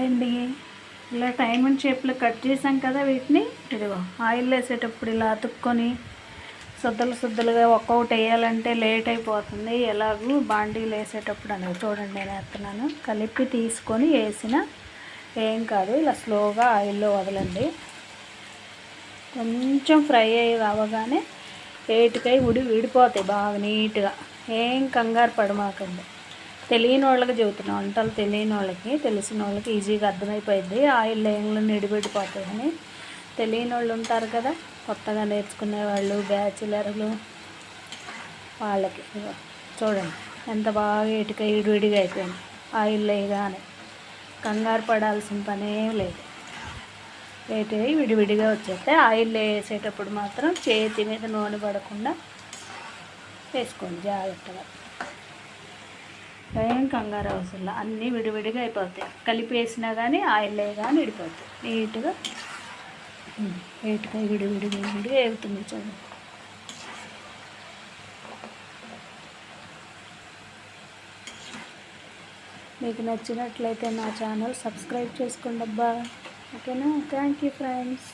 అండి ఇలా డైమండ్ షేప్లో కట్ చేసాం కదా వీటిని. ఇదిగో ఆయిల్ వేసేటప్పుడు ఇలా అతుక్కొని సుద్దలుగా ఒక్కొక్కటి వేయాలంటే లేట్ అయిపోతుంది. ఎలాగూ బాండీలు వేసేటప్పుడు అనేది చూడండి, నేను వేస్తున్నాను. కలిపి తీసుకొని వేసిన ఏం కాదు, ఇలా స్లోగా ఆయిల్లో వదలండి. కొంచెం ఫ్రై అయ్యి రావగానే ఏటికై విడిపోతాయి బాగా నీట్గా. ఏం కంగారు పడమాకండి. తెలియని వాళ్ళకి చెబుతున్నాం, వంటలు తెలియని వాళ్ళకి. తెలిసిన వాళ్ళకి ఈజీగా అర్థమైపోయింది ఆయిల్ లేకుండా నిడిపెట్టిపోతాయని. తెలియని వాళ్ళు ఉంటారు కదా, కొత్తగా నేర్చుకునే వాళ్ళు, బ్యాచులర్లు, వాళ్ళకి చూడండి ఎంత బాగా ఇటుక విడివిడిగా అయిపోయింది. ఆయిల్ లేగానే కంగారు పడాల్సిన పనేం లేదు. వేటివి విడివిడిగా వచ్చేస్తే ఆయిల్ వేసేటప్పుడు మాత్రం చేతి మీద నూనె పడకుండా వేసుకోండి జాగ్రత్తగా. ఏం కంగారు అవసరం, అన్నీ విడివిడిగా అయిపోతాయి. కలిపి వేసినా కానీ ఆయిల్ కానీ విడిపోతాయి నీట్గా. విడివిడిగా వేగుతుంది చూడండి. మీకు నచ్చినట్లయితే నా ఛానల్ సబ్స్క్రైబ్ చేసుకోండి అబ్బా. ఓకేనా? Thank you friends.